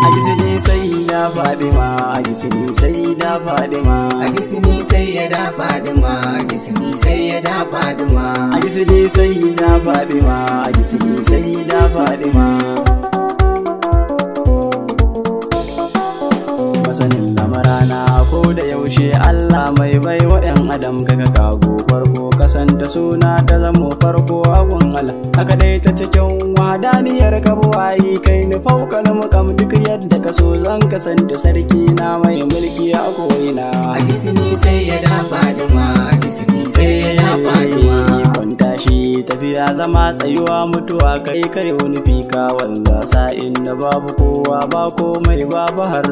Agisni Sayyida Fadima, Agisni Sayyida Fadima, Agisni Sayyida Fadima, Agisni Sayyida Fadima, Agisni Sayyida Fadima. Masanin lamarana ko da yaushe Allah mai baiwa 'yan adam kaga kago farko kasanta suna ta zamo farko agun Allah haka dai ta cikin wadaniyar kabuwayi kai ni faukal mukam duk yadda ka so zan kasanta sarki na mai mulki a ko'ina. Agisni Sayyida Fadima, Agisni Sayyida Fadima, kwanta shi tafiya zama tsayuwa mutuwa kai kai wani fika wanza sa'in da babu kowa ba komai babu har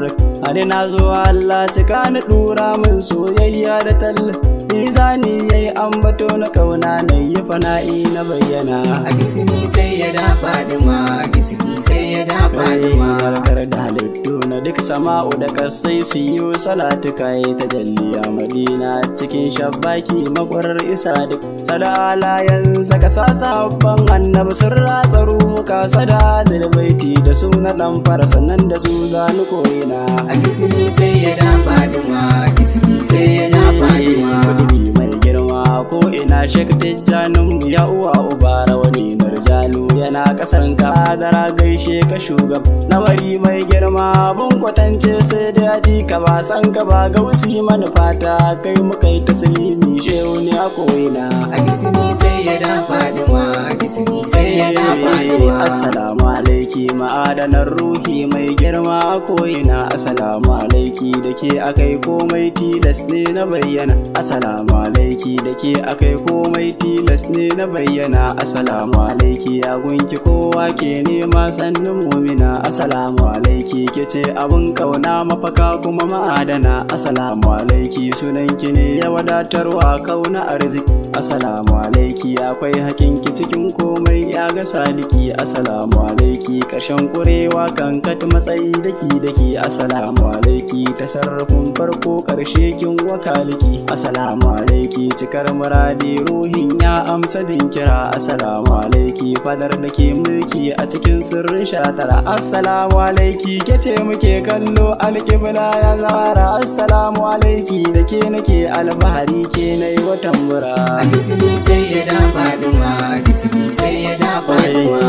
na zo Allah cika ni dura min soyayya da talla mizani yayi ambato na kauna na yi fana'i na bayyana. Agisni Sayyida Fadima, Agisni Sayyida Fadima, barkar da halittu na duk sama'u da kasai su yi salatu kai ta jalliya Madina cikin shabbaki makwarar isa duk sadalayan saka sabban annabi sun ratsa ruka sada da baiti da suna dan fara sannan da su zanu koyina. Agisni Sayyida Fadima, Agisni Sayyida Fadima, kudi mai girma ko ina shek tijjanin ya uwa ubara wani narjalu yana kasar kadara gaishe ka shugab lamari mai girma bun kwatance sai da ji ka ba san ka ba gausi manufata kai muka yi taslimi shehu ne a ko'ina. Agisni Sayyida Fadima, Agisni Sayyida Fadima, assalamu alaiki ma'adanar ruhi mai girma a ko'ina. Assalamu alaiki da ke akai komai tilas ne na bayyana. Assalamu alaiki da ke akai komai tilas ne na bayyana. Assalamu alaiki ya gunki kowa ke nema sannin mumina. Assalamu alaiki ke ce abin kauna mafaka kuma ma'adana. Assalamu alaiki sunanki ne ya wadatarwa kauna arziki. Assalamu alaiki akwai hakinki cikin komai ya ga saliki. Assalamu alaiki ƙarshen kurewa kan kat matsayi daki. Assalamu alaiki tasarrufin farko ƙarshe kin wakaliki. Assalamu alaiki cikar muradi ruhin ya amsa jinkira. Assalamu alaiki fadar da ke mulki a cikin sirrin shatara. Assalamu alaiki ke ce muke kallo alƙibla ya zara. Assalamu alaiki da ke nake alfahari ke na yi watan mura. Agisni Sayyida Fadima, Agisni Sayyida Fadima,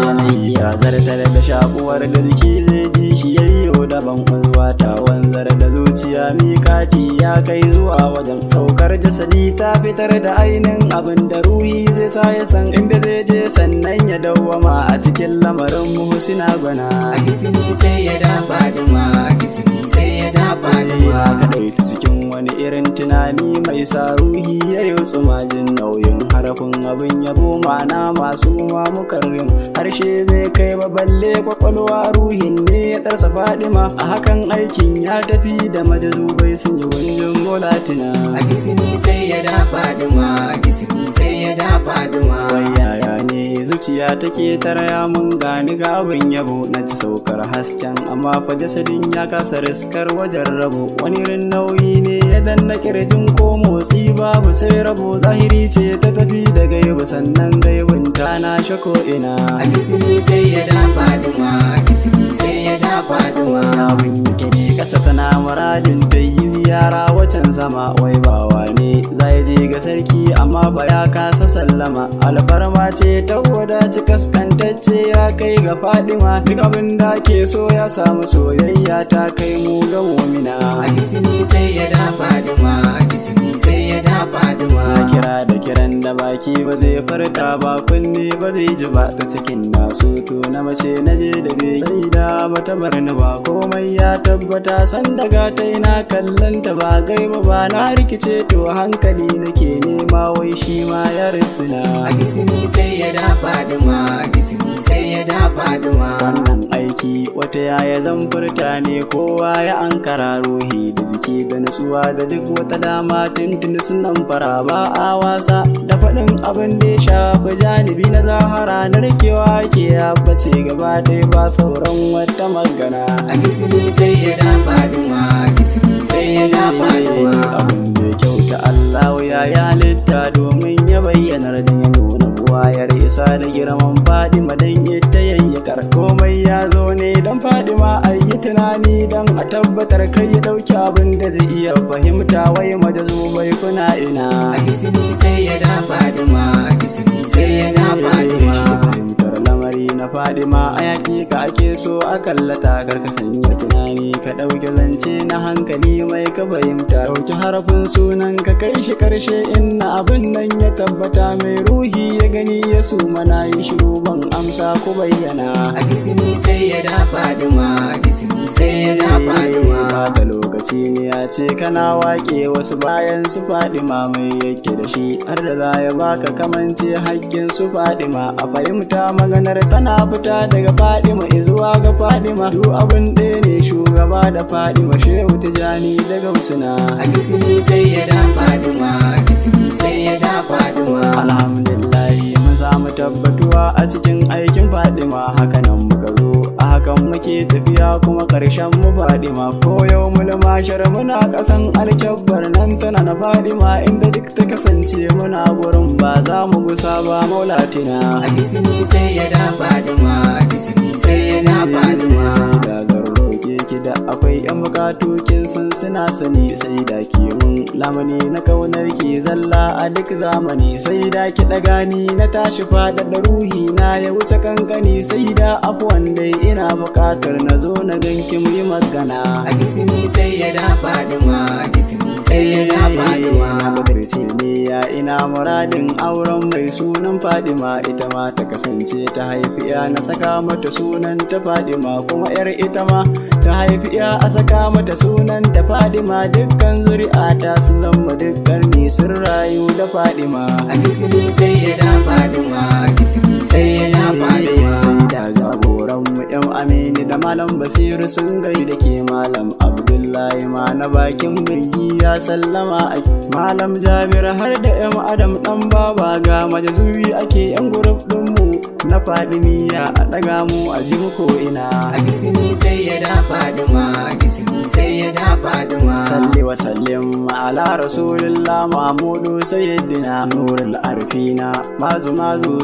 ya zartar da shakuwar da jiki zai ji shi yayyo daban wanzuwa ta wanzar da zuciya mikati ya kai zuwa wajen saukar jasadi ta fitar da ainin abin da ruhi zai sa ya san inda zai je sannan ya dawwama a cikin lamarin muhsina gwana. Agisni Sayyida Fadima, Agisni Sayyida Fadima, kadai cikin wani irin tunani mai sa ruhi ya yi tsumajin nauyin harafin abin yabo ma'ana masu mukarrim harshe bai kai ba balle kwakwalwa ruhin ne ya tarsa Fadima a hakan aikin ya tafi da majazubai sun yi gunjin molatina. Agisni Sayyida Fadima, Agisni Sayyida Fadima, wayaya ne zuciya take taraya mun gani ga abin yabo na ci saukar hasken amma fa jasadin ya kasa riskar wajen rabo wani irin nauyi ne ya danna kirjin ko motsi babu sai rabo zahiri ce ta tafi da gaibu sannan gaibun ta na shako ina. Agisni Sayyida Fadima, Agisni Sayyida Fadima, abin yake ne kasa tana muradin ta yi ziyara wacan sama wai bawa ne zai je ga sarki amma ba ya kasa sallama alfarma ce ta wadaci kaskantacce ya kai ga Fadima duk abin da ke so ya samu soyayya ta kai mu ga mu'mina. Agisni Sayyida Fadima, Agisni Sayyida Fadima, kira da kiran da baki ba zai farta ba kunne ba zai ji ba ta cikin nasu to na mace na je da bai sai da bata bar ni ba komai ya tabbata san daga ta ina kallon ta ba gaiba ba na rikice to hankali nake nema wai shi ma ya risina. Agisni Sayyida Fadima, Agisni Sayyida Fadima, wannan aiki wata yaya zan furta ne kowa ya ankara ruhi da jiki da nutsuwa da duk wata dama tuntuni sunan fara ba a wasa da faɗin abin da ya shafi janibi na zahara na rikewa ke ya bace gaba ɗaya ba sauran wata magana. Agisni Sayyida Fadima, gisni sai ya da Fadima. Abin da kyauta Allah ya yi halitta domin ya bayyana da ya nuna buwayar isa da girman Fadima dan ita yayyakar komai ya zo ne dan Fadima ayi tunani dan a tabbatar kai ya dauki abin da zai iya fahimta wai majazubai kuna ina. A gisni sai ya da Fadima, a gisni sai ya da Fadima. Fahimtar lamari na Fadima a yaƙi ka ake so a kallata karka sanya tunani ka ɗauki zance na hankali mai ka fahimta ɗauki harafin sunan ka kai shi karshe inna abin nan ya tabbata mai ruhi ya gani ya su mana yi shiru ban amsa ku bayyana. A gisni sai ya da Fadima, a gisni sai ya da Fadima. Bata lokaci ne ya ce kana waƙe wasu bayan su Fadima mai yake da shi har da za ya baka kamance haƙƙin su Fadima a fahimta maganar tana fita daga Fadima izuwa ga Fadima duk abin ɗaya ne shugaba da Fadima Shehu Tijani daga Usuna. A gisni sai ya da Fadima, a gisni sai ya da Fadima. Alhamdulillahi mun samu tabbatuwa a cikin aikin Fadima hakanan muka zo a hakan muke tafiya kuma ƙarshen mu Fadima ko yau mulmashar muna ƙasan alkyabbar nan tana na Fadima inda duk ta kasance muna gurin ba za mu gusa ba maulatina. A gisni sai ya da Fadima, a gisni sai ya da Fadima. Sai da zan roƙe ki da akwai yan bukatu kin san suna sani sai da ki mun lamani na kaunar ki zalla a duk zamani sai da ki daga ni na tashi faɗaɗa ruhi na ya wuce kankani sai da afuwan dai ina buƙatar na zo na ganki mu yi magana. A gisni sai ya da Fadima, a gisni sai ya da Fadima. Na budurci ne ya ina muradin auren mai sunan Fadima ita ma ta kasance ta haifi ya na saka mata sunan ta Fadima kuma yar ita ma ta haifi ya a saka mata sunan ta Fadima dukkan zuri'a ta su zama dukkan ni sun rayu da Fadima. A gisni sai ya da Fadima, a gisni sai ya da Fadima. Sai da jagoran mu yan Amini da Malam Basiru sun gaida ke Malam Abdullahi ma na bakin birgi ya sallama ake Malam Jabir har da yan Adam dan baba ga majazubi ake yan gurub din mu na Fadimiya a daga mu a ji mu ko ina. A gisni sai ya da Fadima, a gisni sai ya da Fadima. Salli wa sallim ala rasulillah Muhammadu sayyidina nurul arfina mazu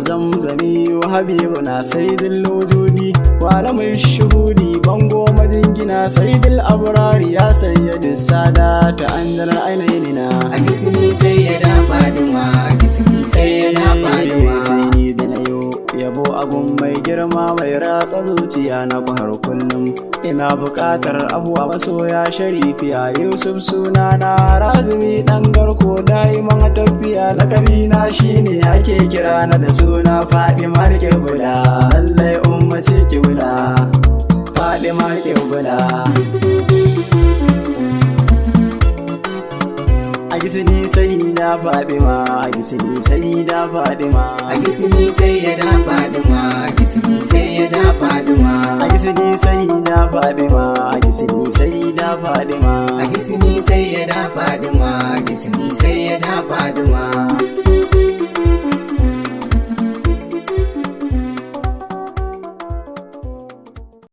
zamzami wa habibuna sayyidul wujudi wa alamul shuhudi bango majingina sayyidul abrari ya sayyidis sadata anzalar ainina. A gisni sai ya da Fadima, a gisni sai ya da Fadima. Sai ni da nayo yabo abun mai girma mai ratsa zuciya na har kullum ina buƙatar abuwa masoya sharifiya Yusuf sunana Razumi dan garko daiman tafiya lakabina shine ake kira na da suna Fadima Kibla lallai ummaci Kibla Fadima Kibla. A gisni sai da Fadima, a gisni sai da Fadima. A gisni sai ya da Fadima, a gisni sai ya da Fadima. A gisni sai da Fadima, a gisni sai da Fadima. A gisni sai ya da Fadima, a gisni sai ya da Fadima.